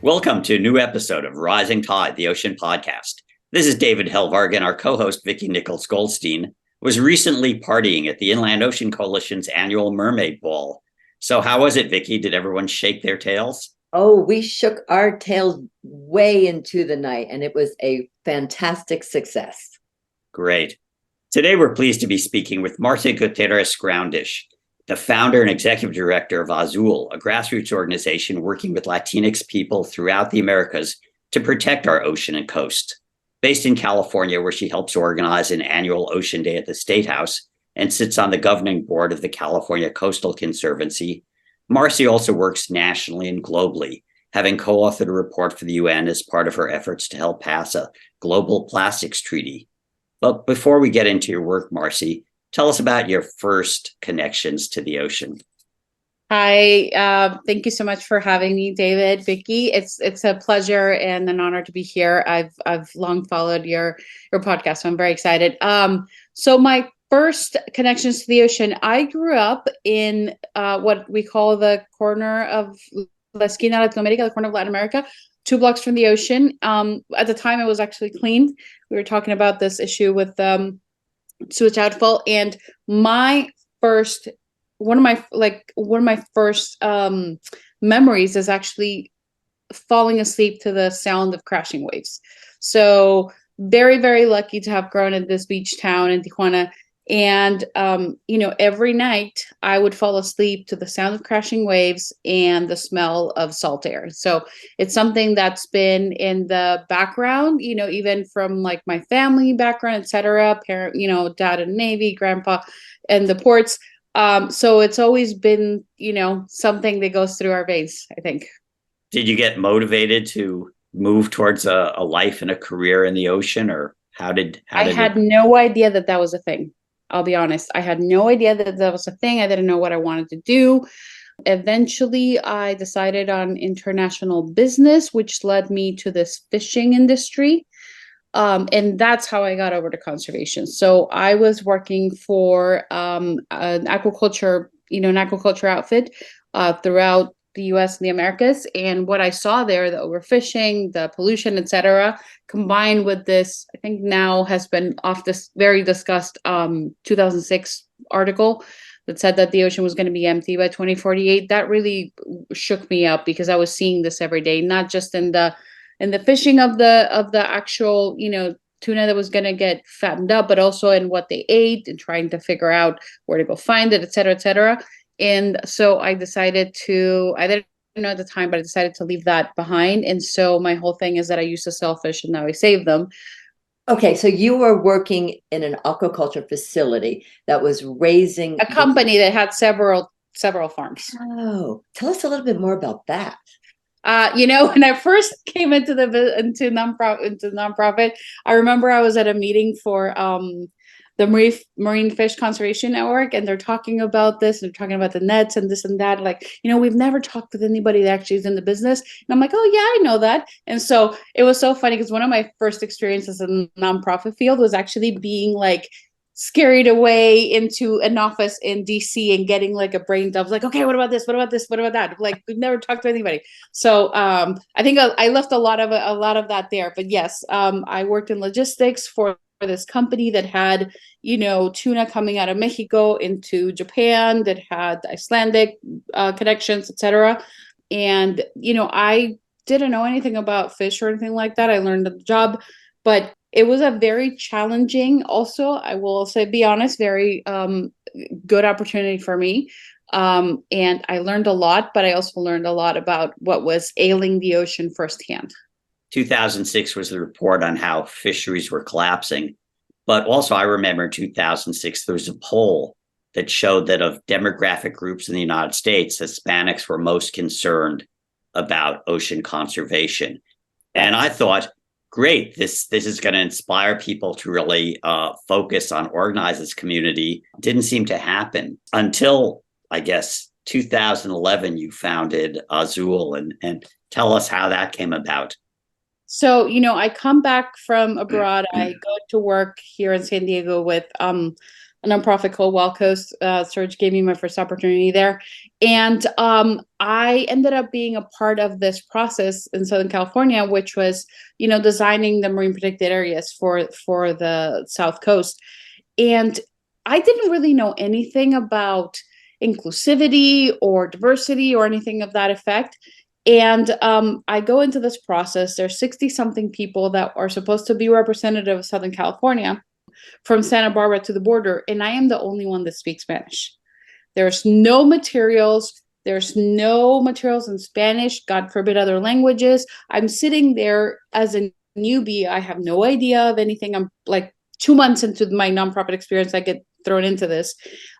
Welcome to a new episode of Rising Tide, the Ocean Podcast. This is David Helvarg, and our co-host, Vicki Nichols-Goldstein, was recently partying at the Inland Ocean Coalition's annual Mermaid Ball. So how was it, Vicki? Did everyone shake their tails? Oh, we shook our tails way into the night, and it was a fantastic success. Great. Today, we're pleased to be speaking with Marce Gutiérrez Graudiņš, the founder and executive director of Azul, a grassroots organization working with Latinx people throughout the Americas to protect our ocean and coast. Based in California, where she helps organize an annual Ocean Day at the State House and sits on the governing board of the California Coastal Conservancy, Marce also works nationally and globally, having co-authored a report for the UN as part of her efforts to help pass a global plastics treaty. But before we get into your work, Marce, tell us about your first connections to the ocean. Hi, thank you so much for having me, David, Vicki. It's a pleasure and an honor to be here. I've long followed your podcast, so I'm very excited. So my first connections to the ocean, I grew up in what we call the corner of La Esquina Latinoamérica, the corner of Latin America, 2 blocks from the ocean. At the time, it was actually cleaned. We were talking about this issue with sewage outfall, and one of my first memories is actually falling asleep to the sound of crashing waves. So very, very lucky to have grown in this beach town in Tijuana. And every night I would fall asleep to the sound of crashing waves and the smell of salt air. So it's something that's been in the background, even from like my family background, etc. Parent, dad in Navy, grandpa in the ports. So it's always been, something that goes through our veins, I think. Did you get motivated to move towards a life and a career in the ocean, or I had no idea that was a thing. I'll be honest. I had no idea that was a thing. I didn't know what I wanted to do. Eventually, I decided on international business, which led me to this fishing industry. And that's how I got over to conservation. So I was working for an aquaculture outfit throughout the US and the Americas. And what I saw there, the overfishing, the pollution, etc., combined with this, I think now has been off this very discussed 2006 article that said that the ocean was going to be empty by 2048. That really shook me up because I was seeing this every day, not just in the fishing of the actual, tuna that was going to get fattened up, but also in what they ate and trying to figure out where to go find it, et cetera, et cetera. And so I didn't know at the time, but I decided to leave that behind. And so my whole thing is that I used to sell fish and now I save them. Okay, so you were working in an aquaculture facility that was raising a company that had several farms. Oh, tell us a little bit more about that. When I first came into nonprofit, I remember I was at a meeting for the Marine Fish Conservation Network, and they're talking about this, and they're talking about the nets and this and that. Like, we've never talked with anybody that actually is in the business. And I'm like, oh yeah, I know that. And so it was so funny because one of my first experiences in the nonprofit field was actually being like scurried away into an office in DC and getting like a brain dump. Like, okay, what about this? What about this? What about that? Like, we've never talked to anybody. So I think I left a lot of that there. But yes, I worked in logistics for this company that had, tuna coming out of Mexico into Japan, that had Icelandic connections, etc. And, I didn't know anything about fish or anything like that. I learned the job, but it was a very challenging, also, I will say, be honest, very good opportunity for me. And I learned a lot, but I also learned a lot about what was ailing the ocean firsthand. 2006 was the report on how fisheries were collapsing. But also, I remember in 2006, there was a poll that showed that of demographic groups in the United States, Hispanics were most concerned about ocean conservation. And I thought, great, this is going to inspire people to really focus on organize this community. Didn't seem to happen until, I guess, 2011, you founded Azul, and tell us how that came about. So, I come back from abroad. I go to work here in San Diego with nonprofit called Wild Coast. Serge gave me my first opportunity there. And I ended up being a part of this process in Southern California, which was, designing the marine protected areas for the South Coast. And I didn't really know anything about inclusivity or diversity or anything of that effect. And I go into this process. There's 60 something people that are supposed to be representative of Southern California from Santa Barbara to the border. And I am the only one that speaks Spanish. There's no materials. There's no materials in Spanish, God forbid other languages. I'm sitting there as a newbie. I have no idea of anything. I'm like 2 months into my nonprofit experience, I get thrown into this.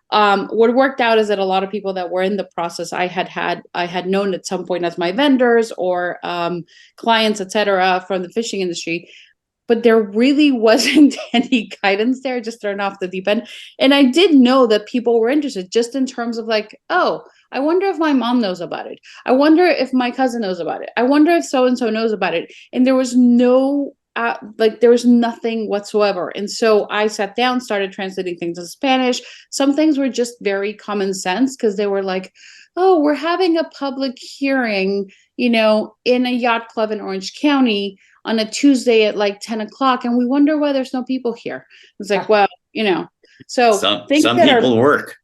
What worked out is that a lot of people that were in the process, I had known at some point as my vendors or clients, etc., from the fishing industry. But there really wasn't any guidance there, just thrown off the deep end. And I did know that people were interested, just in terms of like, oh, I wonder if my mom knows about it. I wonder if my cousin knows about it. I wonder if so-and-so knows about it. And there was there was nothing whatsoever. And so I sat down, started translating things in Spanish. Some things were just very common sense, because they were like, oh, we're having a public hearing, in a yacht club in Orange County on a Tuesday at like 10 o'clock. And we wonder why there's no people here. It's like, well, so some people work.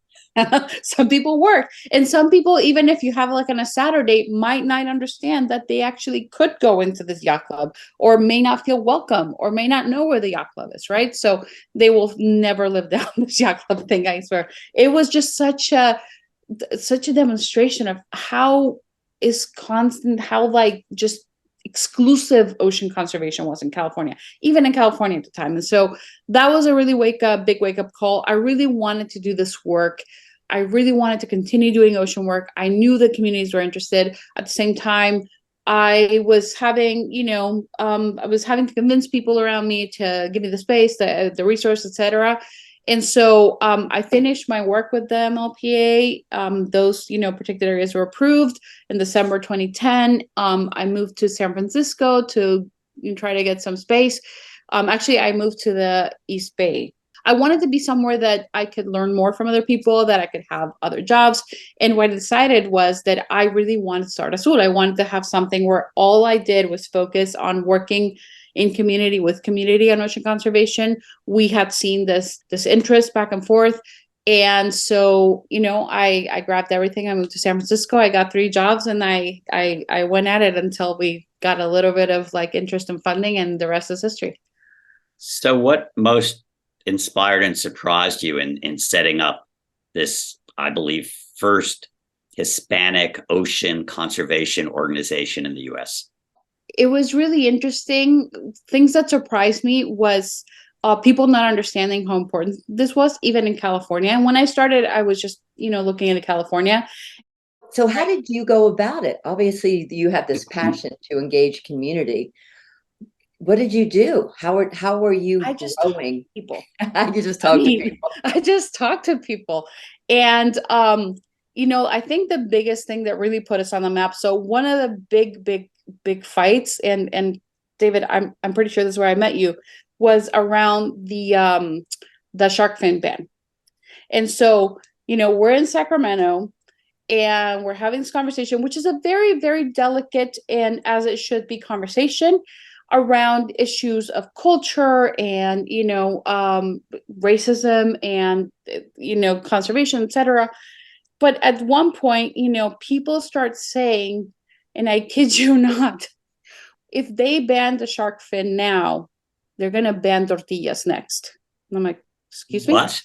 Some people work. And some people, even if you have like on a Saturday, might not understand that they actually could go into this yacht club, or may not feel welcome, or may not know where the yacht club is, right? So they will never live down this yacht club thing, I swear. It was just such a demonstration of how like just exclusive ocean conservation was in California, even in California at the time. And so that was a really big wake up call. I really wanted to do this work. I really wanted to continue doing ocean work. I knew the communities were interested. At the same time, I was having, to convince people around me to give me the space, the resource, etc. And so I finished my work with the MLPA. Those, protected areas were approved in December 2010. I moved to San Francisco to try to get some space. Actually, I moved to the East Bay. I wanted to be somewhere that I could learn more from other people, that I could have other jobs. And what I decided was that I really wanted to start Azul. I wanted to have something where all I did was focus on working in community with community on ocean conservation. We had seen this interest back and forth. And so, I grabbed everything. I moved to San Francisco. I got 3 jobs, and I went at it until we got a little bit of like interest and funding, and the rest is history. So what most inspired and surprised you in setting up this, I believe, first Hispanic ocean conservation organization in the U.S.? It was really interesting. Things that surprised me was people not understanding how important this was, even in California. And when I started, I was just, looking into California. So how did you go about it? Obviously, you have this passion to engage community. What did you do? How were you growing? People. You just talked to people. I just talked to people. And, I think the biggest thing that really put us on the map. So one of the big fights, and David, I'm pretty sure this is where I met you, was around the shark fin ban. And so, we're in Sacramento, and we're having this conversation, which is a very, very delicate, and as it should be, conversation around issues of culture and, racism and, conservation, etc. But at one point, people start saying, and I kid you not, if they ban the shark fin now, they're going to ban tortillas next. And I'm like, excuse me? What?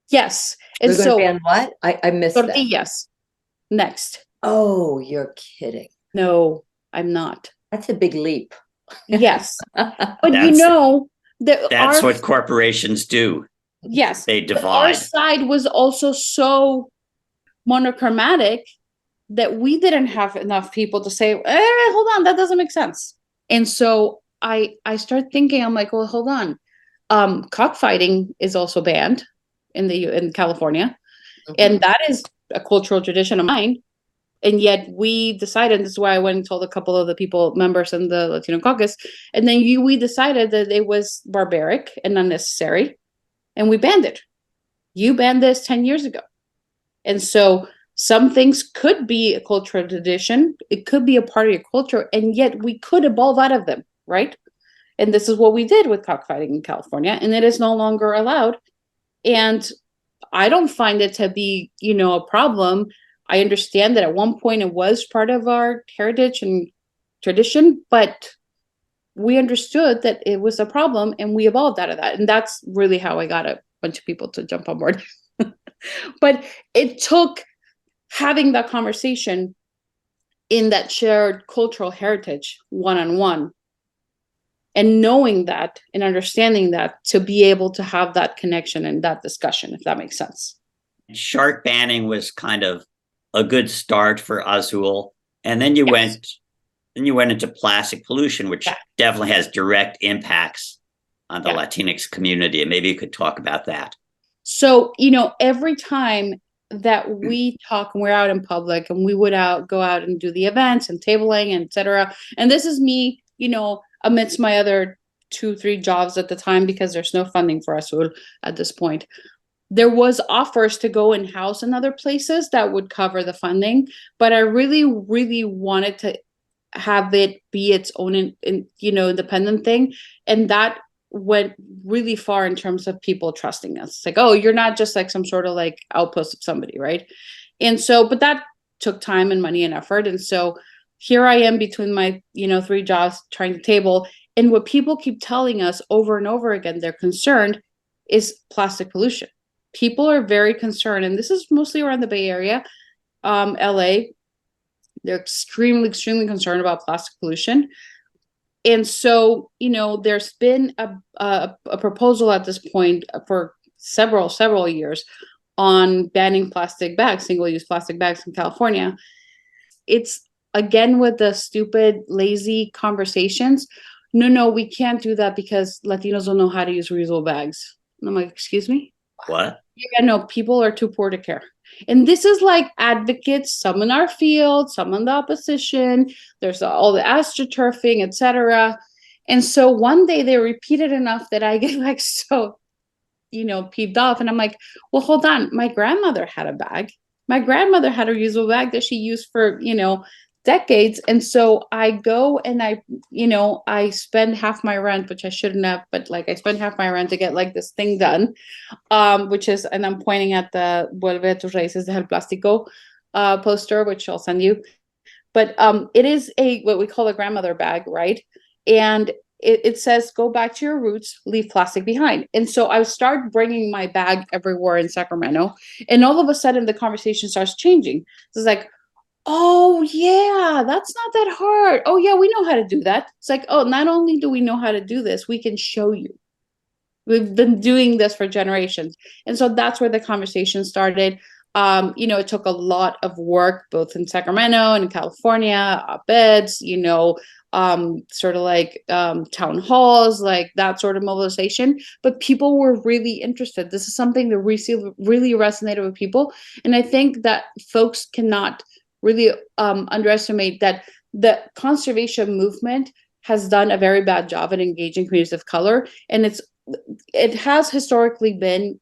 Yes. And they're going to ban what? I missed tortillas next. Oh, you're kidding. No, I'm not. That's a big leap. Yes. But that's what corporations do. Yes. They divide. Our side was also so monochromatic that we didn't have enough people to say, hold on, that doesn't make sense. And so I start thinking, I'm like, well, hold on. Cockfighting is also banned in California. Mm-hmm. And that is a cultural tradition of mine. And yet we decided, this is why I went and told a couple of the members in the Latino caucus, and then we decided that it was barbaric and unnecessary, and we banned it. You banned this 10 years ago. And so some things could be a cultural tradition. It could be a part of your culture, and yet we could evolve out of them, right? And this is what we did with cockfighting in California, and it is no longer allowed. And I don't find it to be, a problem. I understand that at one point it was part of our heritage and tradition, but we understood that it was a problem and we evolved out of that. And that's really how I got a bunch of people to jump on board. But it took having that conversation in that shared cultural heritage one-on-one, and knowing that and understanding that to be able to have that connection and that discussion, if that makes sense. Shark banning was kind of a good start for Azul. And then you went into plastic pollution, which definitely has direct impacts on the Latinx community. And maybe you could talk about that. So, every time that we talk and we're out in public, and we would go out and do the events and tabling and et cetera. And this is me, amidst my other 2-3 jobs at the time, because there's no funding for Azul at this point. There was offers to go in-house in other places that would cover the funding, but I really, really wanted to have it be its own, independent thing. And that went really far in terms of people trusting us. It's like, oh, you're not just like some sort of like outpost of somebody, right? And so, but that took time and money and effort. And so here I am between my, 3 jobs trying to table. And what people keep telling us over and over again, they're concerned, is plastic pollution. People are very concerned. And this is mostly around the Bay Area, LA. They're extremely, extremely concerned about plastic pollution. And so, there's been a proposal at this point for several years on banning plastic bags, single-use plastic bags in California. It's, again, with the stupid, lazy conversations. No, we can't do that because Latinos don't know how to use reusable bags. And I'm like, excuse me? What? Yeah, no, people are too poor to care. And this is like advocates, some in our field, some in the opposition. There's all the astroturfing, etc. And so one day they repeated enough that I get like so, peeved off. And I'm like, well, hold on. My grandmother had a bag. My grandmother had a reusable bag that she used for, decades. And so I go and I spend half my rent, which I shouldn't have, but like I spend half my rent to get like this thing done, which is, and I'm pointing at the Vuelve a tus raíces del plástico poster, which I'll send you. But it is what we call a grandmother bag, right? And it says, go back to your roots, leave plastic behind. And so I start bringing my bag everywhere in Sacramento. And all of a sudden the conversation starts changing. It's like, oh, yeah, that's not that hard. Oh, yeah, we know how to do that. It's like, oh, not only do we know how to do this, we can show you. We've been doing this for generations. And so that's where the conversation started. It took a lot of work, both in Sacramento and in California, op-eds, sort of like town halls, like that sort of mobilization. But people were really interested. This is something that really resonated with people. And I think that folks cannot really underestimate that the conservation movement has done a very bad job at engaging communities of color. And it has historically been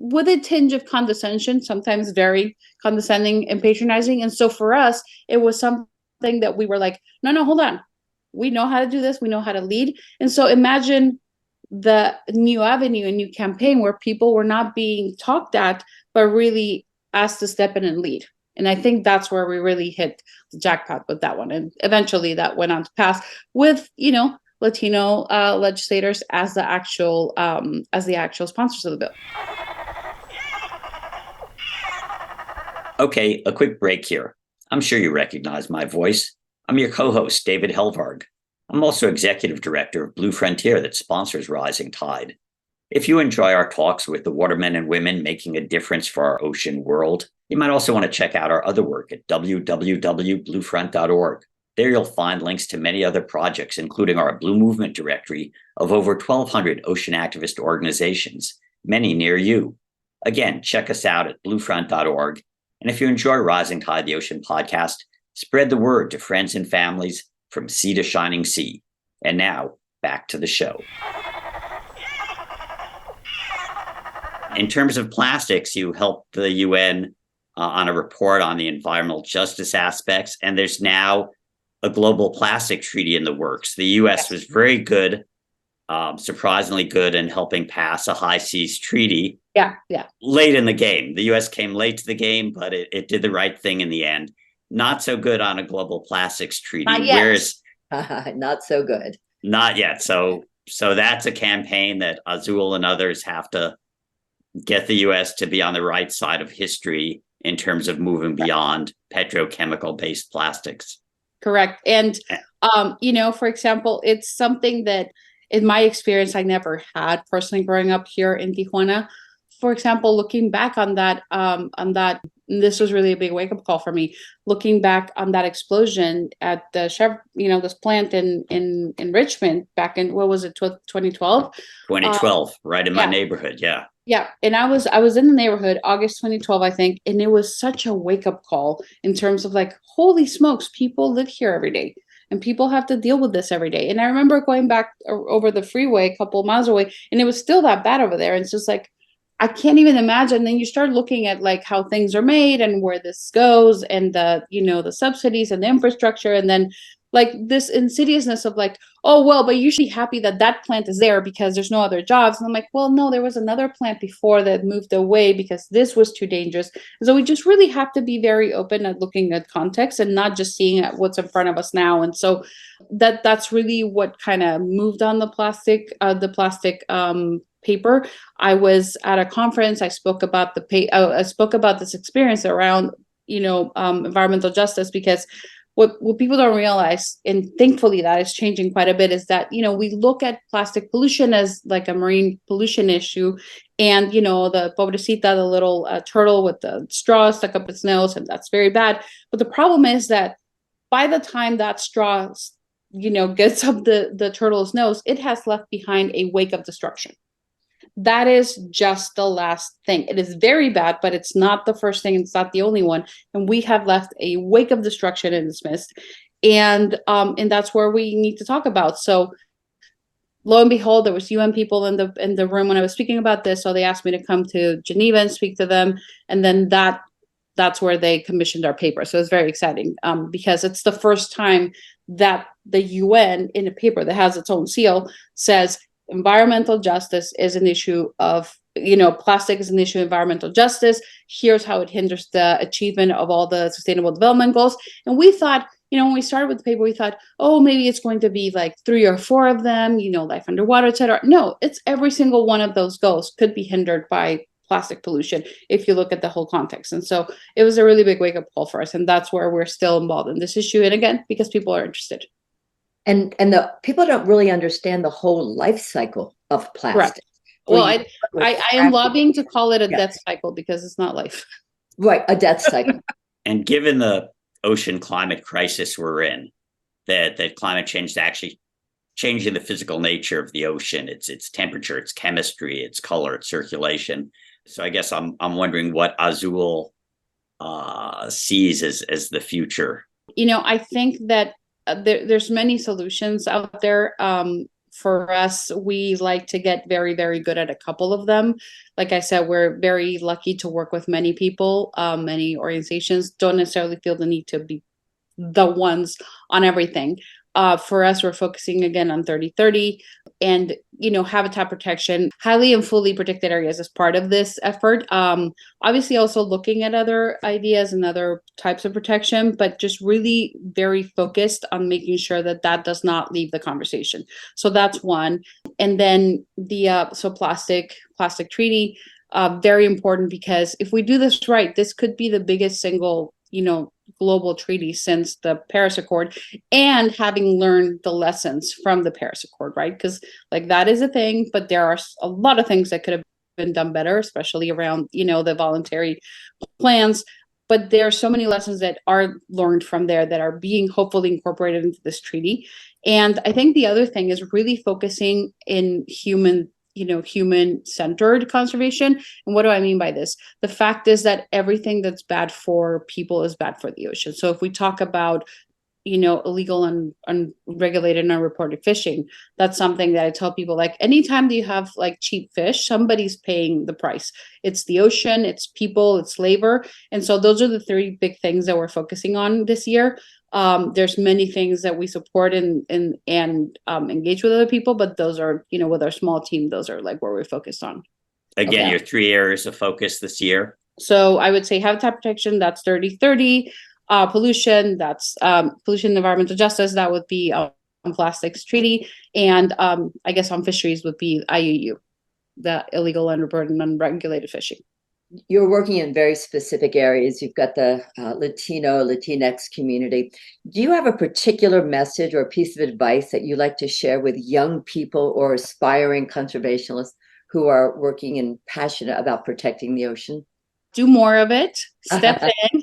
with a tinge of condescension, sometimes very condescending and patronizing. And so for us, it was something that we were like, no, hold on. We know how to do this. We know how to lead. And so imagine the new avenue, a new campaign where people were not being talked at, but really asked to step in and lead. And I think that's where we really hit the jackpot with that one. And eventually that went on to pass with, Latino legislators as the actual sponsors of the bill. Okay, a quick break here. I'm sure you recognize my voice. I'm your co-host, David Helvarg. I'm also Executive Director of Blue Frontier that sponsors Rising Tide. If you enjoy our talks with the watermen and women making a difference for our ocean world, you might also want to check out our other work at www.bluefront.org. There you'll find links to many other projects, including our Blue Movement directory of over 1,200 ocean activist organizations, many near you. Again, check us out at bluefront.org. And if you enjoy Rising Tide, the Ocean podcast, spread the word to friends and families from sea to shining sea. And now, back to the show. In terms of plastics, you helped the UN on a report on the environmental justice aspects, and there's now a global plastic treaty in the works. The US was very good, surprisingly good in helping pass a high seas treaty. Yeah. Late in the game. The US came late to the game, but it did the right thing in the end. Not so good on a global plastics treaty. Not yet. Whereas Not so good. Not yet. So that's a campaign that Azul and others have to get the US to be on the right side of history in terms of moving beyond petrochemical based plastics. Correct. And, for example, it's something that in my experience, I never had personally growing up here in Tijuana. For example, looking back on that, this was really a big wake up call for me. Looking back on that explosion at the Chevron, this plant in Richmond back in, what was it, 2012? 2012, right in my neighborhood. Yeah. Yeah. And I was in the neighborhood, August 2012, I think. And it was such a wake up call in terms of like, holy smokes, people live here every day. And people have to deal with this every day. And I remember going back over the freeway a couple of miles away, and it was still that bad over there. And it's just like, I can't even imagine. Then you start looking at like how things are made and where this goes, and the subsidies and the infrastructure, and then like this insidiousness of like, oh, well, but you should be happy that that plant is there because there's no other jobs. And I'm like, well, no, there was another plant before that moved away because this was too dangerous. And so we just really have to be very open at looking at context and not just seeing at what's in front of us now. And so that's really what kind of moved on the plastic paper. I was at a conference. I spoke about this experience around environmental justice, because what people don't realize, and thankfully that is changing quite a bit, is that we look at plastic pollution as like a marine pollution issue, and the pobrecita, the little turtle with the straw stuck up its nose, and that's very bad. But the problem is that by the time that straw gets up the turtle's nose, it has left behind a wake of destruction. That is just the last thing. It is very bad, but it's not the first thing. It's not the only one. And we have left a wake of destruction in this mist. And that's where we need to talk about. So lo and behold, there was UN people in the room when I was speaking about this. So they asked me to come to Geneva and speak to them. And then that's where they commissioned our paper. So it's very exciting because it's the first time that the UN, in a paper that has its own seal, says environmental justice is an issue of, plastic is an issue of environmental justice. Here's how it hinders the achievement of all the sustainable development goals. And we thought, when we started with the paper, we thought, oh, maybe it's going to be like 3 or 4 of them, life underwater, et cetera. No, it's every single one of those goals could be hindered by plastic pollution if you look at the whole context. And so it was a really big wake up call for us. And that's where we're still involved in this issue. And again, because people are interested. And the people don't really understand the whole life cycle of plastic. Correct. Well, I am lobbying to call it a death cycle because it's not life. Right, a death cycle. And given the ocean climate crisis we're in, that climate change is actually changing the physical nature of the ocean, its temperature, its chemistry, its color, its circulation. So I guess I'm wondering what Azul sees as the future. I think that there's many solutions out there. For us, we like to get very, very good at a couple of them. Like I said, we're very lucky to work with many people. Many organizations don't necessarily feel the need to be the ones on everything. For us, we're focusing again on 30-30 and, habitat protection, highly and fully protected areas as part of this effort. Obviously also looking at other ideas and other types of protection, but just really very focused on making sure that does not leave the conversation. So that's one. And then the plastic treaty, very important, because if we do this right, this could be the biggest single, global treaty since the Paris Accord, and having learned the lessons from the Paris Accord, right? Because that is a thing, but there are a lot of things that could have been done better, especially around, the voluntary plans. But there are so many lessons that are learned from there that are being hopefully incorporated into this treaty. And I think the other thing is really focusing in human-centered conservation. And what do I mean by this? The fact is that everything that's bad for people is bad for the ocean. So if we talk about illegal and unregulated and unreported fishing. That's something that I tell people, like, anytime that you have like cheap fish, somebody's paying the price. It's the ocean, it's people, it's labor. And so those are the three big things that we're focusing on this year. There's many things that we support and engage with other people, but those are, with our small team, those are like where we're focused on. Again, your 3 areas of focus this year. So I would say habitat protection, that's 30-30. Pollution, that's pollution and environmental justice, that would be on plastics treaty, and I guess on fisheries would be IUU, the illegal, unreported, and unregulated fishing. You're working in very specific areas. You've got the Latinx community. Do you have a particular message or a piece of advice that you like to share with young people or aspiring conservationists who are working and passionate about protecting the ocean? Do more of it. Step in.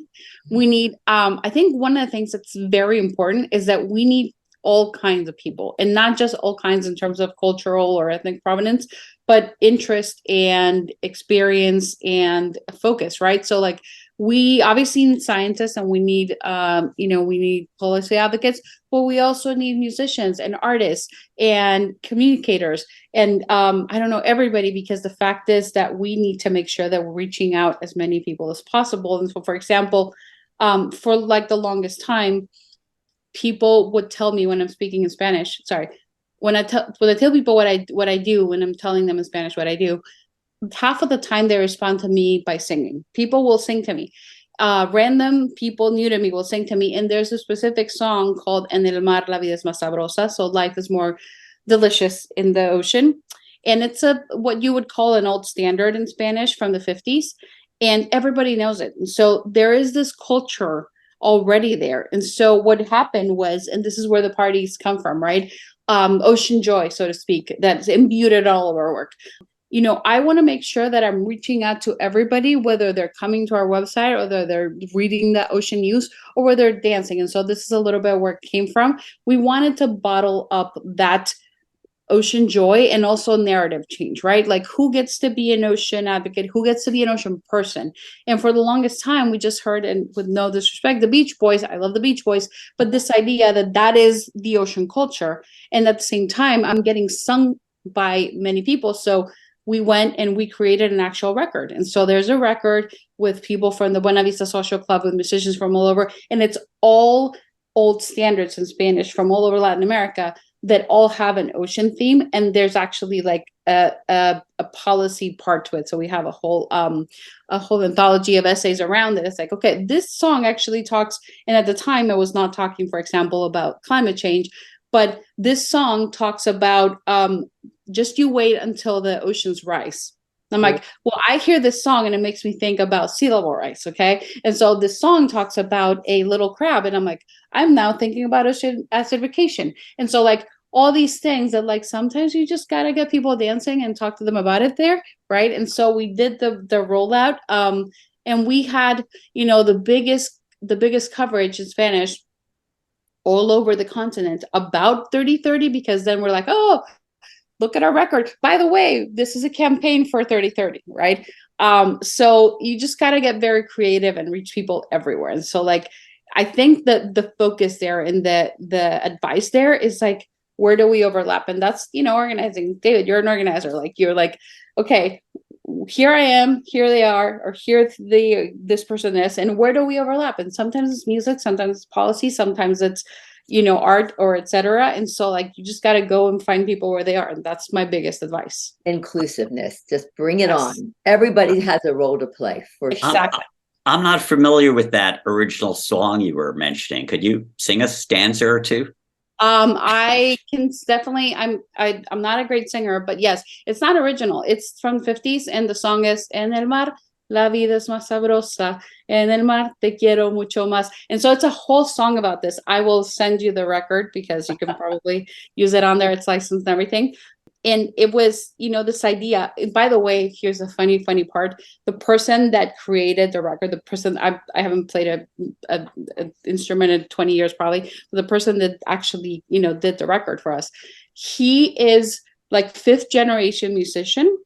We need, I think one of the things that's very important is that we need all kinds of people, and not just all kinds in terms of cultural or ethnic provenance, but interest and experience and focus, right? So like, we obviously need scientists, and we need, we need policy advocates, but we also need musicians and artists and communicators. And I don't know everybody, because the fact is that we need to make sure that we're reaching out as many people as possible. And so, for example, for like the longest time, people would tell me when I'm speaking in Spanish, when I tell people what I do, when I'm telling them in Spanish what I do, half of the time they respond to me by singing. People will sing to me. Random people new to me will sing to me. And there's a specific song called En el mar la vida es más sabrosa. So life is more delicious in the ocean. And it's what you would call an old standard in Spanish from the 50s. And everybody knows it. And so there is this culture already there. And so what happened was, and this is where the parties come from, right? Ocean joy, so to speak, that's imbued in all of our work. I want to make sure that I'm reaching out to everybody, whether they're coming to our website or whether they're reading the Ocean News or whether they're dancing. And so this is a little bit where it came from. We wanted to bottle up that ocean joy and also narrative change, right? Like, who gets to be an ocean advocate? Who gets to be an ocean person? And for the longest time, we just heard, and with no disrespect, the Beach Boys, I love the Beach Boys, but this idea that is the ocean culture. And at the same time, I'm getting sung by many people. So we went and we created an actual record. And so there's a record with people from the Buena Vista Social Club, with musicians from all over, and it's all old standards in Spanish from all over Latin America that all have an ocean theme. And there's actually like a policy part to it. So we have a whole anthology of essays around it. It's like, okay, this song actually talks, and at the time it was not talking, for example, about climate change, but this song talks about just you wait until the oceans rise. I'm like, well, I hear this song and it makes me think about sea level rise, okay? And so this song talks about a little crab, and I'm like, I'm now thinking about ocean acidification. And so like all these things that like sometimes you just gotta get people dancing and talk to them about it there, right? And so we did the rollout, and we had, the biggest coverage in Spanish all over the continent about 30-30, because then we're like, oh, look at our record. By the way, this is a campaign for 30-30, right? So you just got to get very creative and reach people everywhere. And so like, I think that the focus there and the advice there is like, where do we overlap? And that's, organizing. David, you're an organizer. Like, you're like, okay, here I am, here they are, or here this person is, and where do we overlap? And sometimes it's music, sometimes it's policy, sometimes it's, art or etc. And so like, you just got to go and find people where they are. And that's my biggest advice. Inclusiveness, just bring it on. Everybody has a role to play, for sure. Exactly. I'm not familiar with that original song you were mentioning. Could you sing a stanza or two? I can definitely, I'm not a great singer, but yes, it's not original. It's from the 50s, and the song is En el mar la vida es más sabrosa, en el mar te quiero mucho más. And so it's a whole song about this. I will send you the record because you can probably use it on there. It's licensed and everything. And it was, this idea. By the way, here's a funny part. The person that created the record, the person, I haven't played an instrument in 20 years probably, but the person that actually, did the record for us, he is like 5th generation musician,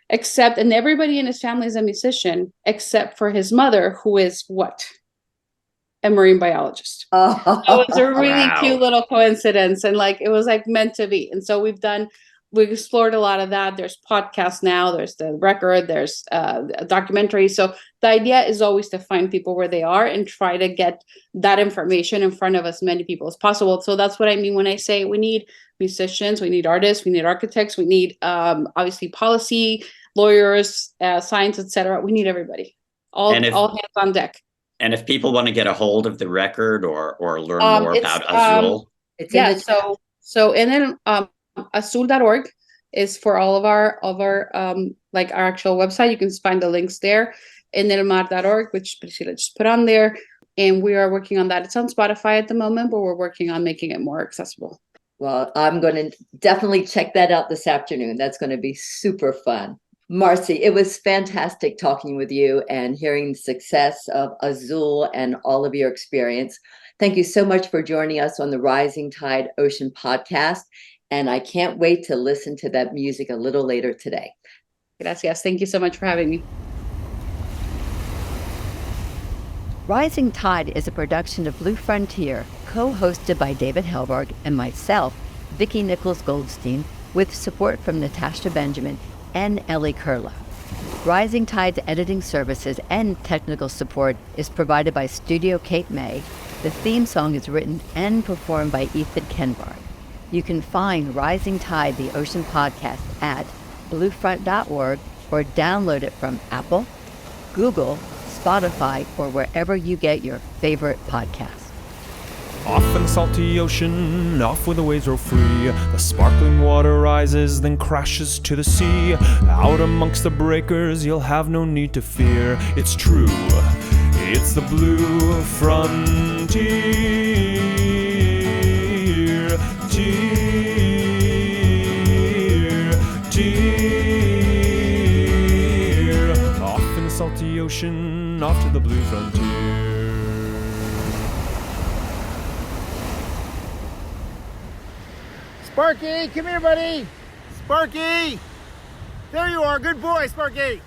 and everybody in his family is a musician, except for his mother, who is what? and marine biologist. Oh, So it's a really Wow. cute little coincidence, and like it was like meant to be. And so we've explored a lot of that. There's podcasts now, there's the record, there's a documentary. So the idea is always to find people where they are and try to get that information in front of as many people as possible. So that's what I mean when I say we need musicians, we need artists, we need architects, we need obviously policy, lawyers, science, etc. We need everybody. All hands on deck. And if people want to get a hold of the record or learn more about Azul, it's yeah. in the So and then azul.org is for all of our like our actual website. You can find the links there. Enelmar.org, which Priscilla just put on there. And we are working on that. It's on Spotify at the moment, but we're working on making it more accessible. Well, I'm going to definitely check that out this afternoon. That's going to be super fun. Marce, it was fantastic talking with you and hearing the success of Azul and all of your experience. Thank you so much for joining us on the Rising Tide Ocean podcast. And I can't wait to listen to that music a little later today. Gracias. Thank you so much for having me. Rising Tide is a production of Blue Frontier, co-hosted by David Helberg and myself, Vicki Nichols Goldstein, with support from Natasha Benjamin and Ellie Kurla. Rising Tide's editing services and technical support is provided by Studio Cape May. The theme song is written and performed by Ethan Kenbard. You can find Rising Tide, the Ocean Podcast at bluefront.org or download it from Apple, Google, Spotify, or wherever you get your favorite podcasts. Off in the salty ocean, off where the waves roll free. The sparkling water rises, then crashes to the sea. Out amongst the breakers, you'll have no need to fear. It's true, it's the blue frontier. Off in the salty ocean, off to the blue frontier. Sparky, come here, buddy. Sparky! There you are. Good boy, Sparky.